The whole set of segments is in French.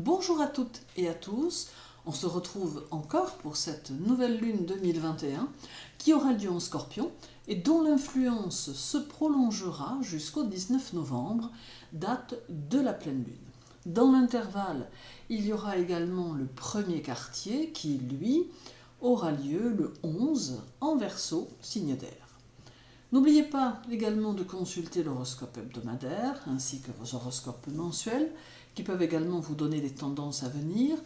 Bonjour à toutes et à tous, on se retrouve encore pour cette nouvelle lune 2021 qui aura lieu en Scorpion et dont l'influence se prolongera jusqu'au 19 novembre, date de la pleine lune. Dans l'intervalle, il y aura également le premier quartier qui, lui, aura lieu le 11 en Verseau, signe d'air. N'oubliez pas également de consulter l'horoscope hebdomadaire ainsi que vos horoscopes mensuels qui peuvent également vous donner des tendances à venir.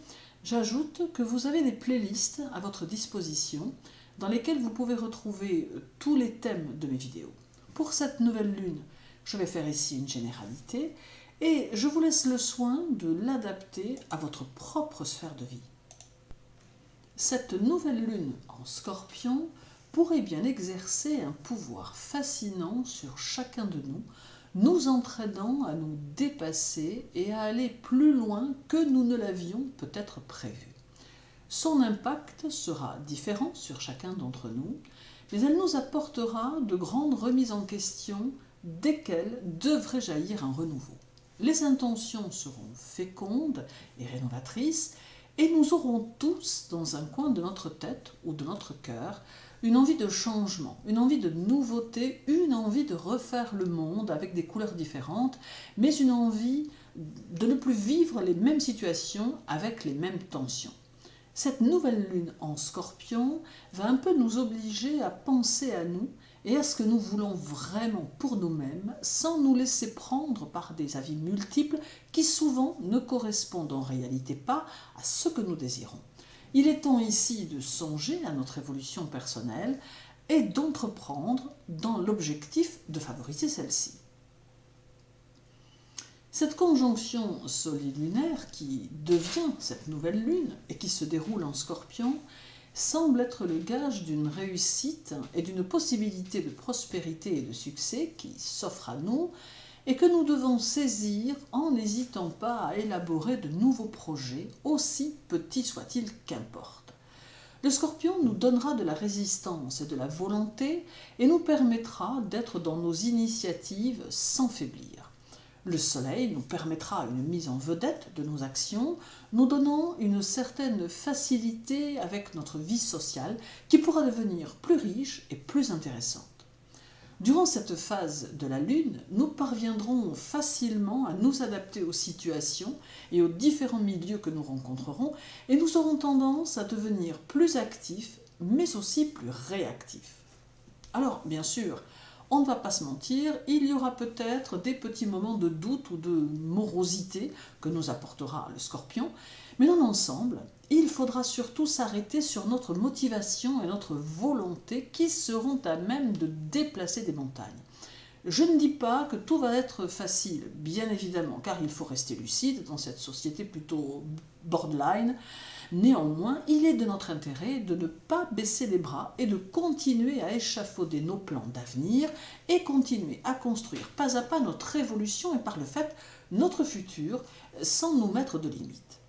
J'ajoute que vous avez des playlists à votre disposition dans lesquelles vous pouvez retrouver tous les thèmes de mes vidéos. Pour cette nouvelle lune, je vais faire ici une généralité et je vous laisse le soin de l'adapter à votre propre sphère de vie. Cette nouvelle lune en Scorpion pourrait bien exercer un pouvoir fascinant sur chacun de nous, nous entraînant à nous dépasser et à aller plus loin que nous ne l'avions peut-être prévu. Son impact sera différent sur chacun d'entre nous, mais elle nous apportera de grandes remises en question desquelles devrait jaillir un renouveau. Les intentions seront fécondes et rénovatrices, et nous aurons tous, dans un coin de notre tête ou de notre cœur, une envie de changement, une envie de nouveauté, une envie de refaire le monde avec des couleurs différentes, mais une envie de ne plus vivre les mêmes situations avec les mêmes tensions. Cette nouvelle lune en Scorpion va un peu nous obliger à penser à nous et à ce que nous voulons vraiment pour nous-mêmes, sans nous laisser prendre par des avis multiples qui souvent ne correspondent en réalité pas à ce que nous désirons. Il est temps ici de songer à notre évolution personnelle et d'entreprendre dans l'objectif de favoriser celle-ci. Cette conjonction solilunaire qui devient cette nouvelle lune et qui se déroule en Scorpion semble être le gage d'une réussite et d'une possibilité de prospérité et de succès qui s'offre à nous et que nous devons saisir en n'hésitant pas à élaborer de nouveaux projets, aussi petits soient-ils qu'importe. Le Scorpion nous donnera de la résistance et de la volonté et nous permettra d'être dans nos initiatives sans faiblir. Le Soleil nous permettra une mise en vedette de nos actions, nous donnant une certaine facilité avec notre vie sociale qui pourra devenir plus riche et plus intéressante. Durant cette phase de la Lune, nous parviendrons facilement à nous adapter aux situations et aux différents milieux que nous rencontrerons et nous aurons tendance à devenir plus actifs mais aussi plus réactifs. Alors, bien sûr, on ne va pas se mentir, il y aura peut-être des petits moments de doute ou de morosité que nous apportera le Scorpion, mais dans l'ensemble, il faudra surtout s'arrêter sur notre motivation et notre volonté qui seront à même de déplacer des montagnes. Je ne dis pas que tout va être facile, bien évidemment, car il faut rester lucide dans cette société plutôt borderline. Néanmoins, il est de notre intérêt de ne pas baisser les bras et de continuer à échafauder nos plans d'avenir et continuer à construire pas à pas notre évolution et par le fait notre futur sans nous mettre de limites.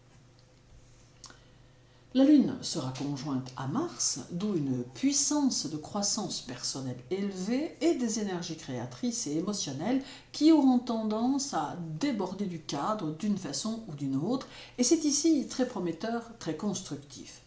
La Lune sera conjointe à Mars, d'où une puissance de croissance personnelle élevée et des énergies créatrices et émotionnelles qui auront tendance à déborder du cadre d'une façon ou d'une autre, et c'est ici très prometteur, très constructif.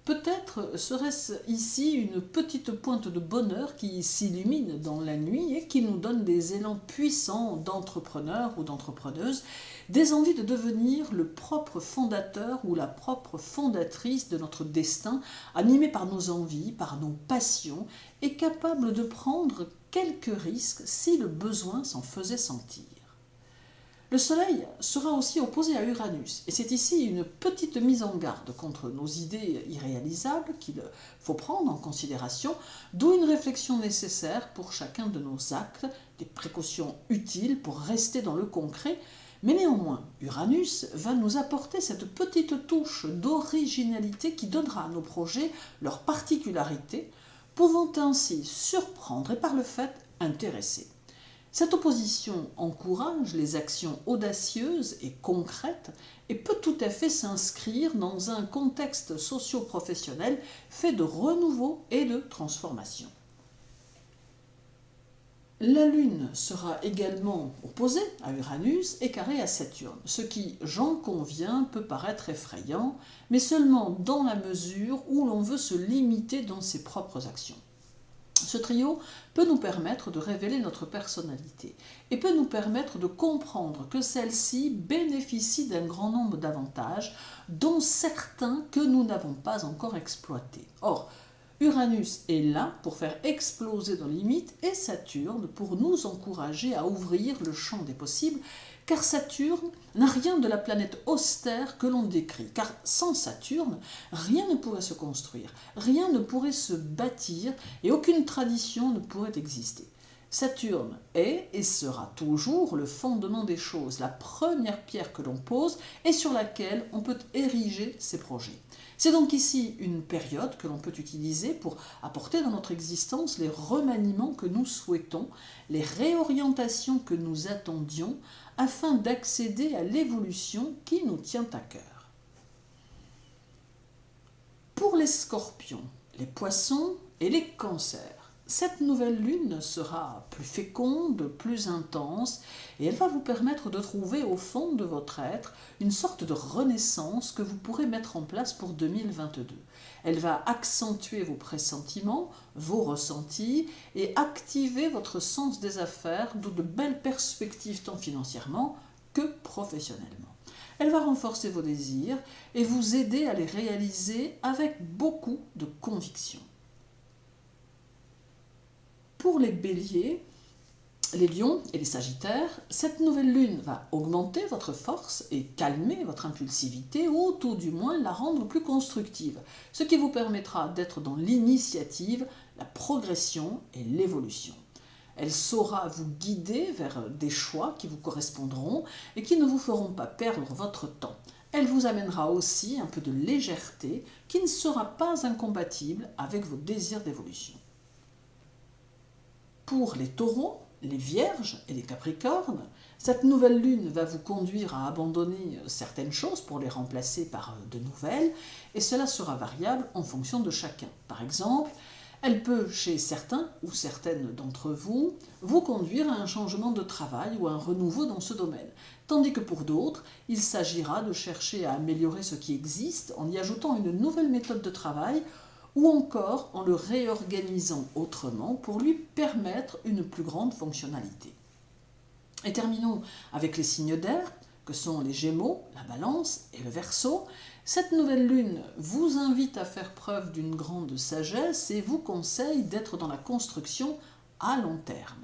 Peut-être serait-ce ici une petite pointe de bonheur qui s'illumine dans la nuit et qui nous donne des élans puissants d'entrepreneurs ou d'entrepreneuses, des envies de devenir le propre fondateur ou la propre fondatrice de notre destin, animé par nos envies, par nos passions, et capable de prendre quelques risques si le besoin s'en faisait sentir. Le Soleil sera aussi opposé à Uranus, et c'est ici une petite mise en garde contre nos idées irréalisables qu'il faut prendre en considération, d'où une réflexion nécessaire pour chacun de nos actes, des précautions utiles pour rester dans le concret, mais néanmoins, Uranus va nous apporter cette petite touche d'originalité qui donnera à nos projets leur particularité, pouvant ainsi surprendre et par le fait intéresser. Cette opposition encourage les actions audacieuses et concrètes et peut tout à fait s'inscrire dans un contexte socio-professionnel fait de renouveau et de transformation. La Lune sera également opposée à Uranus et carrée à Saturne, ce qui, j'en conviens, peut paraître effrayant, mais seulement dans la mesure où l'on veut se limiter dans ses propres actions. Ce trio peut nous permettre de révéler notre personnalité et peut nous permettre de comprendre que celle-ci bénéficie d'un grand nombre d'avantages, dont certains que nous n'avons pas encore exploités. Or, Uranus est là pour faire exploser nos limites et Saturne pour nous encourager à ouvrir le champ des possibles, car Saturne n'a rien de la planète austère que l'on décrit, car sans Saturne, rien ne pourrait se construire, rien ne pourrait se bâtir et aucune tradition ne pourrait exister. Saturne est et sera toujours le fondement des choses, la première pierre que l'on pose et sur laquelle on peut ériger ses projets. C'est donc ici une période que l'on peut utiliser pour apporter dans notre existence les remaniements que nous souhaitons, les réorientations que nous attendions, afin d'accéder à l'évolution qui nous tient à cœur. Pour les scorpions, les poissons et les cancers, cette nouvelle lune sera plus féconde, plus intense, et elle va vous permettre de trouver au fond de votre être une sorte de renaissance que vous pourrez mettre en place pour 2022. Elle va accentuer vos pressentiments, vos ressentis, et activer votre sens des affaires, d'où de belles perspectives tant financièrement que professionnellement. Elle va renforcer vos désirs et vous aider à les réaliser avec beaucoup de conviction. Pour les béliers, les lions et les sagittaires, cette nouvelle lune va augmenter votre force et calmer votre impulsivité ou tout du moins la rendre plus constructive, ce qui vous permettra d'être dans l'initiative, la progression et l'évolution. Elle saura vous guider vers des choix qui vous correspondront et qui ne vous feront pas perdre votre temps. Elle vous amènera aussi un peu de légèreté qui ne sera pas incompatible avec vos désirs d'évolution. Pour les taureaux, les vierges et les capricornes, cette nouvelle lune va vous conduire à abandonner certaines choses pour les remplacer par de nouvelles, et cela sera variable en fonction de chacun. Par exemple, elle peut, chez certains ou certaines d'entre vous, vous conduire à un changement de travail ou à un renouveau dans ce domaine, tandis que pour d'autres, il s'agira de chercher à améliorer ce qui existe en y ajoutant une nouvelle méthode de travail ou encore en le réorganisant autrement pour lui permettre une plus grande fonctionnalité. Et terminons avec les signes d'air, que sont les Gémeaux, la Balance et le Verseau. Cette nouvelle lune vous invite à faire preuve d'une grande sagesse et vous conseille d'être dans la construction à long terme.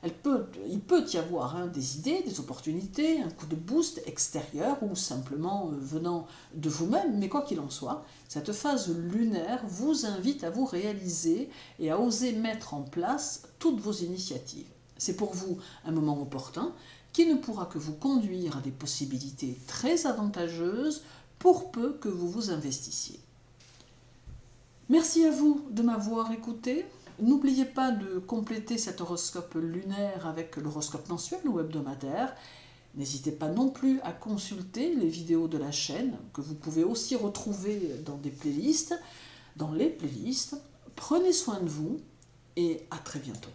Il peut y avoir des idées, des opportunités, un coup de boost extérieur ou simplement venant de vous-même, mais quoi qu'il en soit, cette phase lunaire vous invite à vous réaliser et à oser mettre en place toutes vos initiatives. C'est pour vous un moment opportun qui ne pourra que vous conduire à des possibilités très avantageuses pour peu que vous vous investissiez. Merci à vous de m'avoir écouté. N'oubliez pas de compléter cet horoscope lunaire avec l'horoscope mensuel ou hebdomadaire. N'hésitez pas non plus à consulter les vidéos de la chaîne que vous pouvez aussi retrouver dans les playlists. Prenez soin de vous et à très bientôt.